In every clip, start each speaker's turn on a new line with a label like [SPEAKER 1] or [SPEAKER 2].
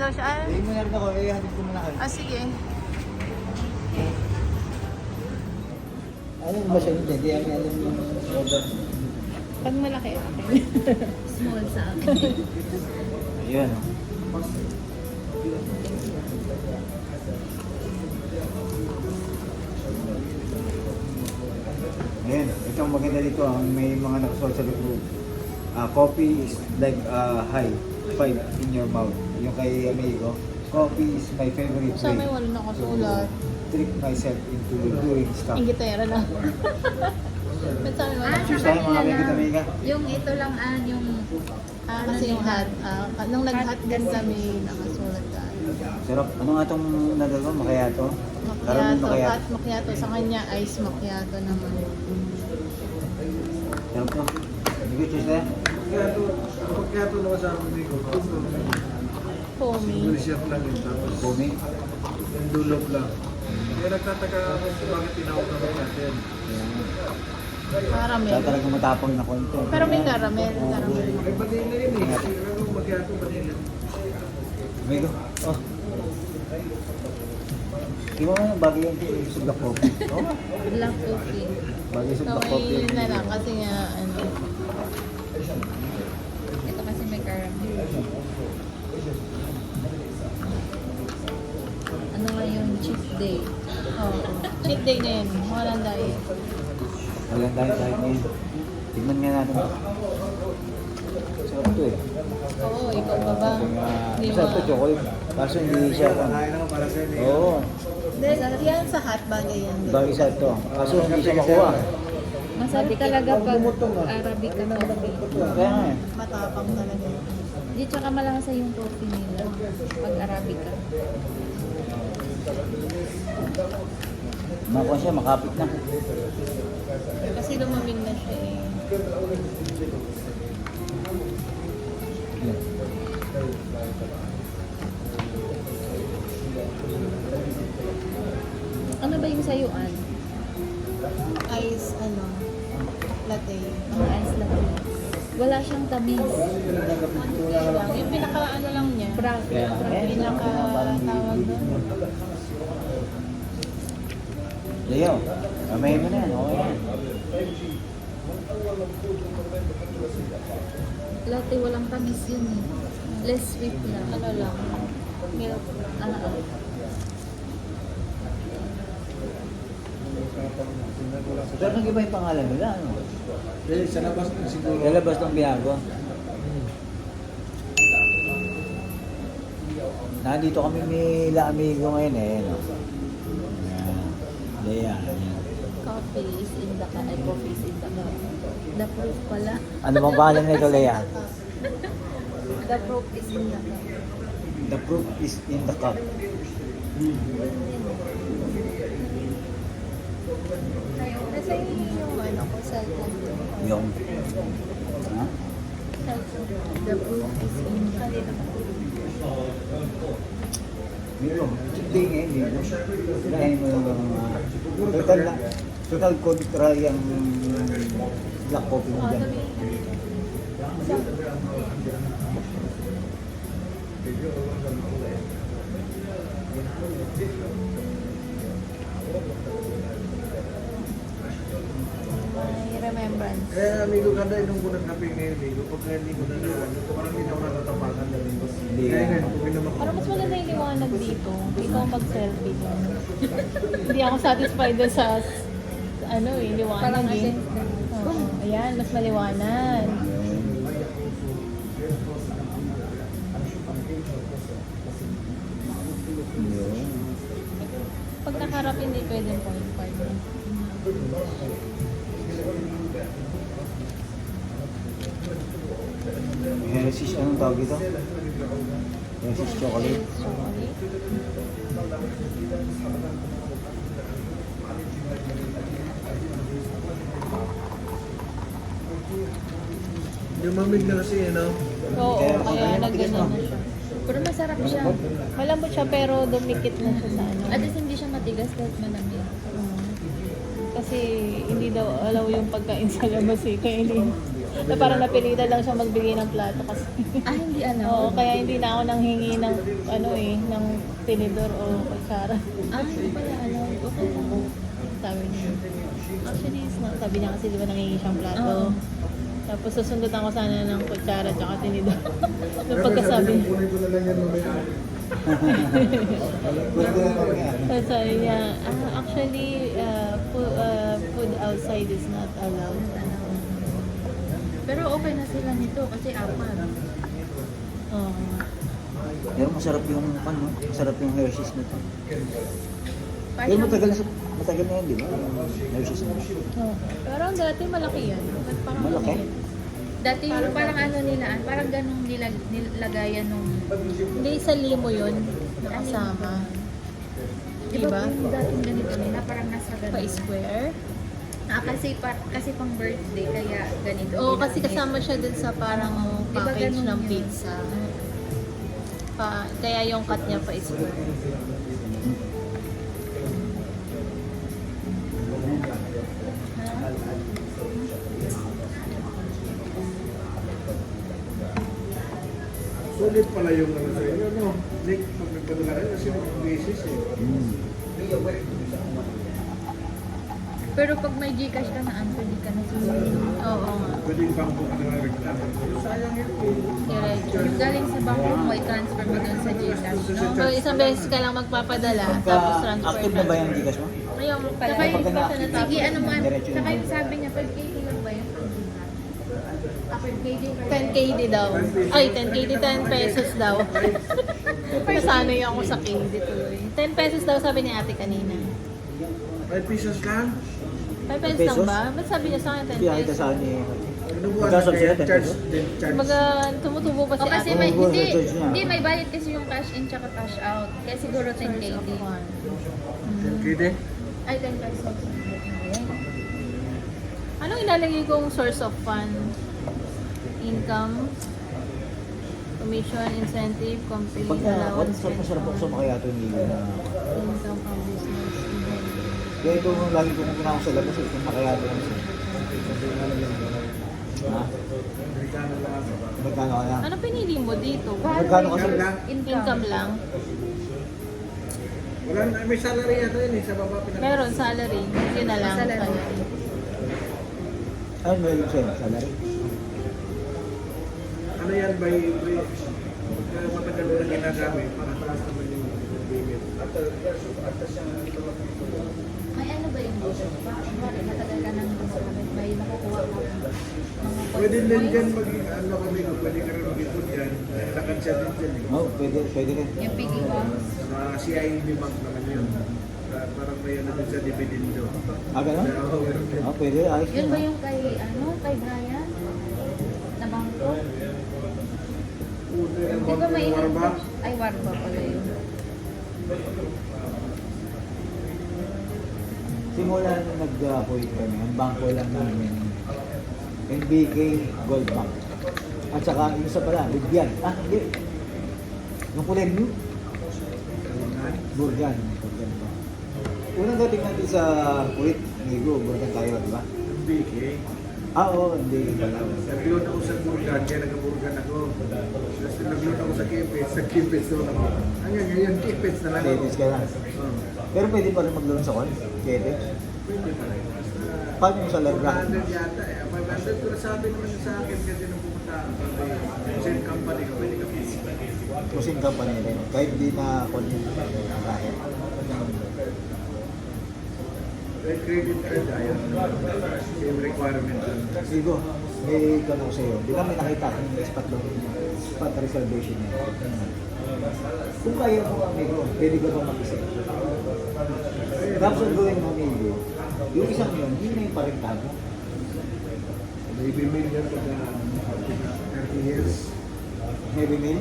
[SPEAKER 1] daw siya. Ah,
[SPEAKER 2] Hindi mo na rin ako, hatid ko muna kayo.
[SPEAKER 1] sige.
[SPEAKER 2] Alam ba siya hindi? Hindi alam yung order.
[SPEAKER 1] Pag malaki akin.
[SPEAKER 3] Small sa akin.
[SPEAKER 2] Ayun. Ayan, ito ang maganda dito, may mga nakasulat sa likod. Coffee is like high five in your mouth. Yung kay amigo, coffee is my favorite
[SPEAKER 1] Sa may
[SPEAKER 2] way
[SPEAKER 1] wala nakasulat.
[SPEAKER 2] trick myself into doing stuff.
[SPEAKER 1] Ingitera lang. Ba't sa amin wala?
[SPEAKER 2] Cheers tayo mga amigo, amiga.
[SPEAKER 3] Yung ito lang yung
[SPEAKER 1] Kasi yung hat, nung nag-hat din kami, nakasulat ka.
[SPEAKER 2] Sarap. Ano nga itong nadalo? Macchiato? Caramel
[SPEAKER 1] Macchiato, hot macchiato. Sa kanya, ice macchiato naman.
[SPEAKER 2] Sarap to. Amigo, cheers tayo.
[SPEAKER 4] Pagkato naman sa amin dito,
[SPEAKER 1] Foamy.
[SPEAKER 4] Malaysia lang yun, tapos
[SPEAKER 2] Bumi.
[SPEAKER 4] yung dulog lang. Kaya nagtataka ako kung bakit tinawag naman natin.
[SPEAKER 1] Caramel.
[SPEAKER 2] Kaya talagang matapang na konti.
[SPEAKER 1] Pero may caramel. Caramel.
[SPEAKER 4] Ay, vanilla yun eh. Pero magkato vanilla.
[SPEAKER 2] Amigo, oh. Di ba nga bagay yung sa black coffee? Oh,
[SPEAKER 3] black coffee.
[SPEAKER 2] bagay sa
[SPEAKER 1] So,
[SPEAKER 2] black coffee.
[SPEAKER 1] yun na lang. Kasi nga, ano.
[SPEAKER 3] Ito kasi may caramel. Ano nga yung cheat day?
[SPEAKER 1] Oh, cheat day na yun. Walang diet.
[SPEAKER 2] Walang dahil ngayon. Tignan nga natin. Sarap to eh.
[SPEAKER 1] Oo, ikaw ba ba? Di
[SPEAKER 2] Masarap to
[SPEAKER 1] ba?
[SPEAKER 2] chocolate. Kaso hindi siya.
[SPEAKER 4] Kakain ako para sa'yo.
[SPEAKER 2] Oo.
[SPEAKER 1] Yan sa hat bagay yan.
[SPEAKER 2] Bagay sa ito. Kaso hindi siya makuha.
[SPEAKER 3] Masarap talaga pag Arabica coffee.
[SPEAKER 2] Kaya nga eh.
[SPEAKER 1] Matapang talaga.
[SPEAKER 3] Di tsaka malasa yung coffee nila pag Arabica.
[SPEAKER 2] Makuha siya, makapit na.
[SPEAKER 1] Kasi lumamig na siya eh.
[SPEAKER 2] Yan.
[SPEAKER 3] Ano ba yung sayuan?
[SPEAKER 1] Ice, ano, latte.
[SPEAKER 3] Ang ice latte. Wala siyang tamis.
[SPEAKER 1] Konti lang. Yung pinaka ano lang niya.
[SPEAKER 2] Kaya nga eh.
[SPEAKER 1] Pinaka tawag doon.
[SPEAKER 2] Leo, kamay mo na yan. Okay yan.
[SPEAKER 3] Latte walang tamis yun eh. Less sweet lang.
[SPEAKER 1] Ano lang. Milk.
[SPEAKER 2] Pero nag-iba yung pangalan nila, ano?
[SPEAKER 4] Eh, sa labas na siguro.
[SPEAKER 2] Lalabas ng biyago. Nandito kami ni La Amigo ngayon eh. No? Ayan. Lea. Ayan.
[SPEAKER 3] Coffee is in the cup. Ay, coffee is in the cup. The proof pala.
[SPEAKER 2] Ano bang pangalan nito, Lea?
[SPEAKER 3] The proof is in the cup.
[SPEAKER 2] The proof is in the cup.
[SPEAKER 1] Nasa yung ano ko, cellphone ko.
[SPEAKER 2] Yung. Ha?
[SPEAKER 1] Cellphone.
[SPEAKER 3] The proof is in the cup.
[SPEAKER 2] Milo. Hindi nga, hindi. Dahil mo yung total na. Total contrary ang black coffee mo dyan.
[SPEAKER 1] May remembrance.
[SPEAKER 4] Eh, amigo ka na, inom ko ng kape ngayon, amigo. Pag hindi ko na parang hindi na ako natatapakan na amigo.
[SPEAKER 2] Hindi.
[SPEAKER 4] Kaya ngayon, uminom ako.
[SPEAKER 1] Parang mas maganda yung liwanag dito. Ikaw mag-selfie doon. Hindi ako satisfied doon sa ano eh, liwanag
[SPEAKER 3] Parang
[SPEAKER 1] eh.
[SPEAKER 3] asin.
[SPEAKER 1] Oo, ayan, mas maliwanag.
[SPEAKER 2] Yun.
[SPEAKER 1] Pag nakarap hindi pwedeng point part.
[SPEAKER 2] Hershey's, anong tawag ito? Hershey's chocolate.
[SPEAKER 1] Chocolate.
[SPEAKER 4] Lumamig na kasi, ano?
[SPEAKER 1] Oo,
[SPEAKER 2] Kaya-
[SPEAKER 1] kaya
[SPEAKER 2] kaya
[SPEAKER 1] nagano
[SPEAKER 2] matigas
[SPEAKER 1] na siya.
[SPEAKER 3] Pero masarap siya.
[SPEAKER 1] Malambot siya pero dumikit na siya sa ano.
[SPEAKER 3] At least hindi siya matigas kahit malamig.
[SPEAKER 1] Kasi hindi daw alaw yung pagkain sa labas eh. Kaya hindi. Na parang napilitan lang siya magbigay ng plato kasi.
[SPEAKER 3] Ah, hindi alam.
[SPEAKER 1] Oo, kaya hindi na ako nanghingi ng ng tinidor o kutsara.
[SPEAKER 3] Ah, hindi pala alam. Okay lang.
[SPEAKER 1] Sabi niya. Actually, sabi niya kasi di ba nanghingi siyang plato.
[SPEAKER 3] Oo.
[SPEAKER 1] Tapos susundutan ko sana ng kutsara at tinidor. Nung
[SPEAKER 4] Pero
[SPEAKER 1] pagkasabi
[SPEAKER 4] sabi niya, kunin ko na lang yan mamaya.
[SPEAKER 2] Pwede naman yan.
[SPEAKER 1] Tapos sabi niya, actually, food outside is not allowed.
[SPEAKER 3] Pero okay na sila nito kasi apat.
[SPEAKER 1] Oo.
[SPEAKER 2] Pero masarap yung ano, masarap yung Hershey's na to. Pero
[SPEAKER 3] Parang,
[SPEAKER 2] matagal na yun, di ba? Yung Hershey's na.
[SPEAKER 1] Oo. Pero ang dati malaki yan. Ba't parang
[SPEAKER 2] Malaki?
[SPEAKER 1] maliit?
[SPEAKER 3] dati yung parang ano nila, parang ganong nilagayan nung...
[SPEAKER 1] Hindi, sa limo yun. Nakasama.
[SPEAKER 3] Di ba
[SPEAKER 1] Diba?
[SPEAKER 3] yung dating ganito nila, parang nasa ganun.
[SPEAKER 1] Pa-square.
[SPEAKER 3] Kasi pang birthday, kaya ganito.
[SPEAKER 1] Oo, kasi kasama siya dun sa parang
[SPEAKER 3] Diba
[SPEAKER 1] package
[SPEAKER 3] ganun
[SPEAKER 1] ng
[SPEAKER 3] yun?
[SPEAKER 1] pizza. Kaya yung cut niya pa-square.
[SPEAKER 4] Sulit pala yung ano sa inyo, no? Nick, pag nagpadala kayo, kasi mga basis eh.
[SPEAKER 3] Pero pag may Gcash ka na, pwede ka na susunod.
[SPEAKER 1] Oo nga.
[SPEAKER 4] Pwede yung bangko ka na reklamo. Sayang yun eh.
[SPEAKER 1] Direct.
[SPEAKER 3] Yung galing sa bangko mo, i-transfer mo dun sa Gcash, no?
[SPEAKER 1] So, isang beses ka lang magpapadala, tapos transfer
[SPEAKER 2] Active na ba yung Gcash mo?
[SPEAKER 1] Ngayon, pala.
[SPEAKER 3] Saka yung,
[SPEAKER 2] Kapag na-
[SPEAKER 3] sige, ano man,
[SPEAKER 2] Diretso
[SPEAKER 3] saka
[SPEAKER 2] yun.
[SPEAKER 3] yung sabi niya, 5KD lang ba yun?
[SPEAKER 1] 10KD daw. Ay, 10KD, 10 pesos daw. Nasanay ako sa KD tuloy. 10 pesos daw sabi ni ate kanina.
[SPEAKER 4] 5 pesos lang?
[SPEAKER 1] 5 pesos lang ba? Ba't sabi niya sa akin 10
[SPEAKER 2] Kaya kita
[SPEAKER 1] pesos?
[SPEAKER 2] sa akin eh.
[SPEAKER 4] Ano buwan
[SPEAKER 2] Magkasal
[SPEAKER 4] na
[SPEAKER 2] sila,
[SPEAKER 4] kaya
[SPEAKER 2] 10
[SPEAKER 4] charge
[SPEAKER 2] pesos?
[SPEAKER 4] din, charge.
[SPEAKER 1] Kumbaga, tumutubo pa si
[SPEAKER 3] O kasi
[SPEAKER 1] ate.
[SPEAKER 3] may,
[SPEAKER 2] Oo,
[SPEAKER 3] hindi,
[SPEAKER 2] charge niya.
[SPEAKER 3] hindi, may bayad kasi yung cash in tsaka cash out. Kaya siguro 10KD.
[SPEAKER 4] 10KD?
[SPEAKER 3] Ay, 10 pesos.
[SPEAKER 1] Anong ilalagay kong source of fund? Income, commission, incentive, complete
[SPEAKER 2] Pagka,
[SPEAKER 1] allowance,
[SPEAKER 2] what's masarap ako sa makaya ito ni
[SPEAKER 1] income from business.
[SPEAKER 2] Kaya ito lagi ko kung pinako sa labas eh, kung makaya ito lang siya. Ha?
[SPEAKER 4] Amerikano lang ako.
[SPEAKER 2] Magkano ka na?
[SPEAKER 1] Ano pinili mo dito?
[SPEAKER 2] Magkano kasi?
[SPEAKER 1] Income lang.
[SPEAKER 4] Wala na, may salary yata yun eh, sa baba pinag-
[SPEAKER 1] Meron salary. Yun na lang.
[SPEAKER 3] Salary.
[SPEAKER 1] Salary.
[SPEAKER 2] Ayun, meron siya, salary.
[SPEAKER 4] Ano yan by matagal mo na ginagamit, makataas naman yung payment.
[SPEAKER 3] May ano ba yung Bakit matagal ka nang gumagamit? May nakukuha ka mga
[SPEAKER 4] Pwede din
[SPEAKER 3] points?
[SPEAKER 4] dyan maging ano kami, pwede ka rin mag-ipon dyan. Lakad siya din dyan eh.
[SPEAKER 2] Oo, pwede rin.
[SPEAKER 3] Yung piggy banks.
[SPEAKER 4] Sa CIB Bank naman yun. Parang may ano din sa dividendo.
[SPEAKER 2] Ah, gano'n?
[SPEAKER 4] Oo, meron din.
[SPEAKER 2] Oo, pwede. Ayos
[SPEAKER 3] Yun
[SPEAKER 2] yun.
[SPEAKER 3] ba
[SPEAKER 2] ah.
[SPEAKER 3] yung kay Brian? Na bangko? Di ba may
[SPEAKER 4] Warba?
[SPEAKER 3] Ay, Warba pala yun.
[SPEAKER 2] Simula nung nag-appoint kami, ang bangko lang namin, NBK Gold Bank. At saka yung isa pala, Bigyan. Ah, hindi. Yung kulay blue? Burgan. Burgan ba? Unang dating natin sa Kuwait, Amigo, Burgan tayo, di ba?
[SPEAKER 4] BK.
[SPEAKER 2] Ah, oo, hindi pala.
[SPEAKER 4] Nag-loan ako sa Burgan, kaya nag-Burgan ako. Tapos nag-loan ako sa Kipits, sa Kipits naman ako. Hanggang ngayon, Kipits na lang ako.
[SPEAKER 2] Kaya ka lang.
[SPEAKER 4] Oo.
[SPEAKER 2] Pero pwede pa rin mag-loan sa call? Kaya
[SPEAKER 4] Pwede pa rin. Basta,
[SPEAKER 2] paano yung sa Lebra?
[SPEAKER 4] 500 yata eh. 500 pero sabi naman sa akin kasi nung pumunta ako sa same company ko, pwede ka busy.
[SPEAKER 2] Kusing company rin. Kahit di na call yung racket.
[SPEAKER 4] May credit card ayaw. Same requirement yun.
[SPEAKER 2] Sigo, may tanong sa'yo. Di ba may nakita kang spot reservation niya? Kung kaya mo amigo, pwede ka ba mag-isip? Tapos ang gawin mo amigo, yung isang yun, yun na yung parentado.
[SPEAKER 4] Maybe million pag 30 years.
[SPEAKER 2] Maybe may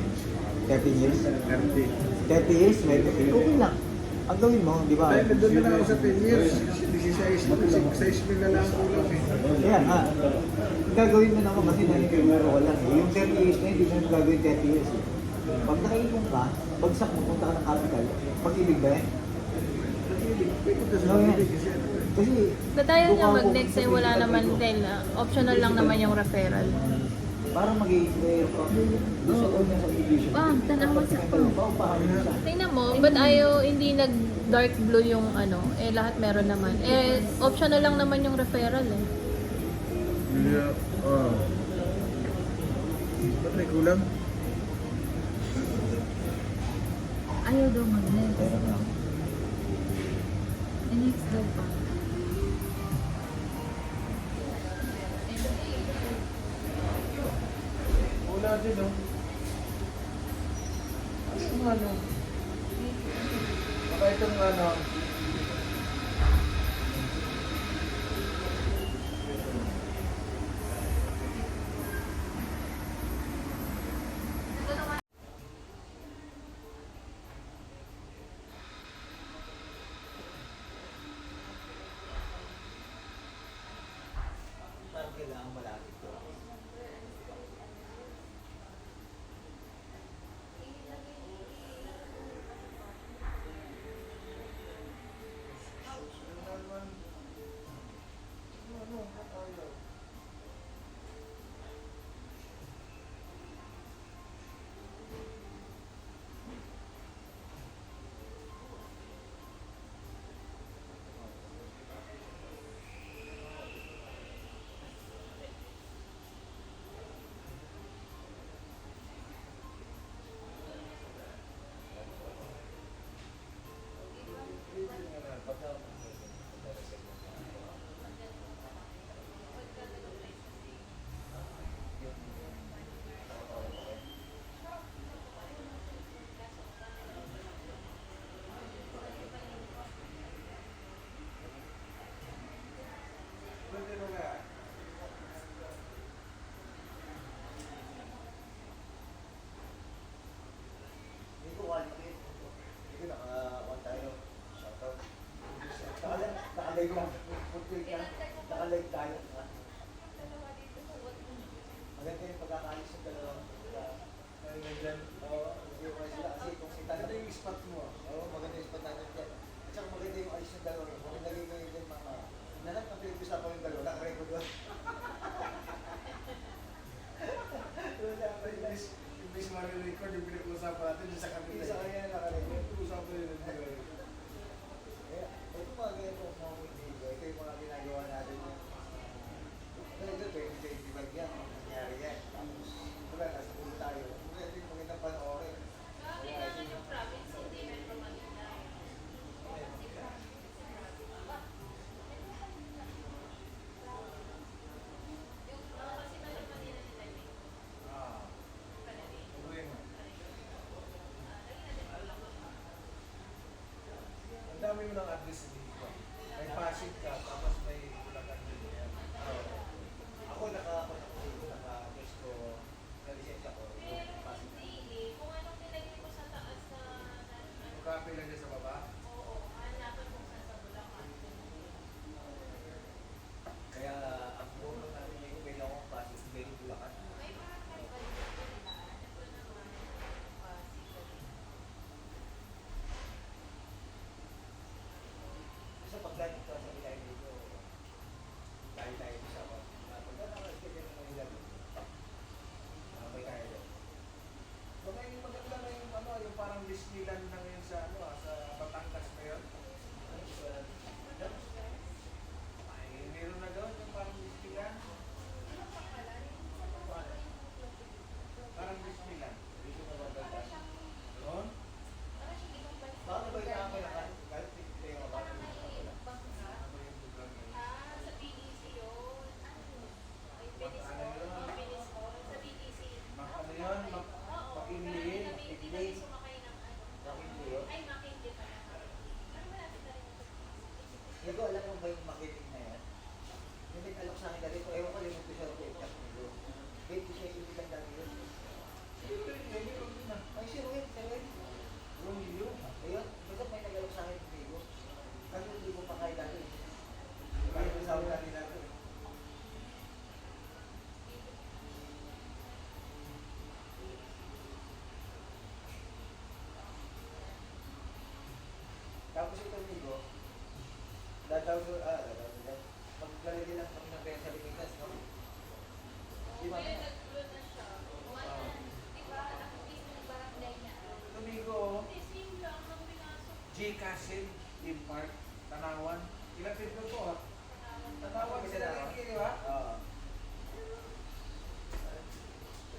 [SPEAKER 2] 13 years?
[SPEAKER 4] 30.
[SPEAKER 2] 30 years, maybe okay lang. Ang gawin mo, di ba?
[SPEAKER 4] Dahil nandun na lang ako sa 10 years. 16 mil na lang ako lang eh.
[SPEAKER 2] Yan ha. Ang gagawin mo naman kasi nangyayari wala lang. Yung 30 years na hindi mo gagawin 30 years. Pag nakaipon ka, bagsak mo, punta ka ng capital, pag-ibig ba yan?
[SPEAKER 4] Pwede ka sa
[SPEAKER 2] No, yan.
[SPEAKER 4] pag-ibig kasi ano eh.
[SPEAKER 2] Kasi,
[SPEAKER 1] Dadayo niya
[SPEAKER 2] mukha ko-
[SPEAKER 1] mag-next eh, wala naman din. Optional lang naman yung referral.
[SPEAKER 2] Parang mag-i-player pa. Doon sa old na subdivision.
[SPEAKER 3] Tanawa sa
[SPEAKER 2] Paupahan mo siya.
[SPEAKER 1] Tingnan mo, ba't ayaw hindi nag-dark blue yung ano? Eh, lahat meron naman. Eh, optional lang naman yung referral eh.
[SPEAKER 4] Yeah. Ba't may kulang?
[SPEAKER 3] Ayaw daw mag-next.
[SPEAKER 2] Pero lang.
[SPEAKER 3] Next daw pa.
[SPEAKER 4] Wala din, no? Ano ano? Baka itong ano?
[SPEAKER 2] Parang kailangan malapit ko. Hindi ko quality. Hindi ko naka-one tayo. Shoutout. Naka-live lang. Naka-live tayo. Maganda yung pagkakalis ng dalawang. Oo, hindi ko sila. Kasi kung kita na yung spot mo. Oo, maganda yung spot natin dyan. At saka maganda yung alis ng dalawa. Kung nilagay ko yung mga nanap na pinag-usapan ko yung dalawa. Naka-record doon.
[SPEAKER 4] Imbis ma-record yung pinag-uusapan natin yung sa kanila.
[SPEAKER 2] Isa kanya naka-record.
[SPEAKER 4] Pinag-uusapan yun ng dalawa.
[SPEAKER 2] Ito mga ganito mga hindi. Ito yung mga ginagawa natin. Maglalagay lang kami ng pesa limitas, no? Di ba? Domingo, G-Castle, Team Park, Tanawan. Ilang trip ko ha? Tanawan, sila rin, di ba? Oo.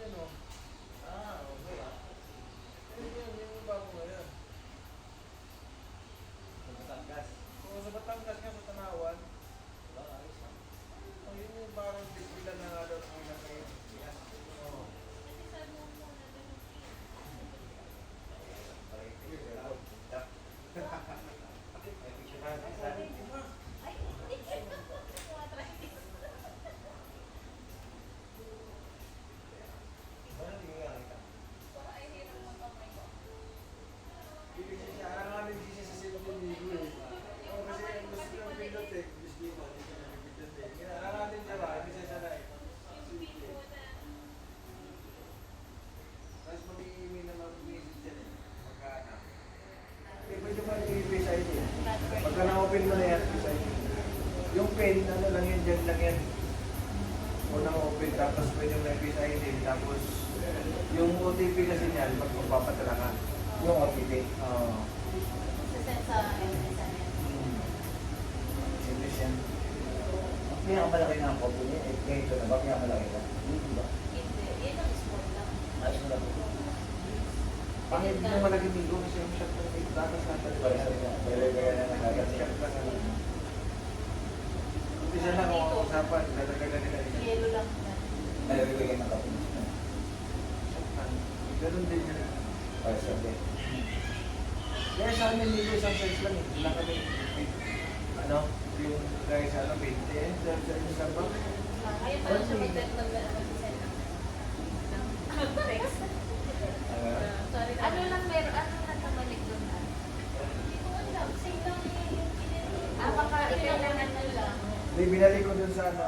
[SPEAKER 2] Ano? Okay ah. Yung bago ngayon. Sa Batangas. Oo, sa Batangas nga, sa Tanawan. Ayos ah. Yun yung parang disipla na nga doon ang ilang ngayon. Oo. Pagka na-open mo na yan, yung pen, ano lang yan, dyan lang yan. Unang open, tapos pwede mo na i-face ID, tapos yung OTP kasi niyan, pag magpapadala ka. Yung OTP. Oo.
[SPEAKER 3] Sasend sa MSN.
[SPEAKER 2] English yan. Ang pinakamalaki na ang kopo niya, ito na ba? Pinakamalaki ka? Hindi ba?
[SPEAKER 3] Hindi. Yun ang sport lang.
[SPEAKER 2] Ayos mo lang. Pangit din naman lagi minggo kasi yung shot ng 8 datas natin. Bale-bale na nagagad. Shot lang naman. Umpisa na kung ang usapan, nadagagan nila yun.
[SPEAKER 3] Yelo lang na.
[SPEAKER 2] Nalagay ng kapos. Ganun din yun. Para sa atin. Kaya sa amin dito isang size lang eh. Ilang kami. Ano? Yung guys sa ano, 20. Sa isang bang.
[SPEAKER 3] Ayun pa lang siya mag-send lang. Text.
[SPEAKER 1] Sorry.
[SPEAKER 3] Ano lang meron? Ano lang namalik doon na? Hindi ko alam. Same lang yung baka ikaw lang ano lang.
[SPEAKER 2] Hindi, binalik ko dun sa ano,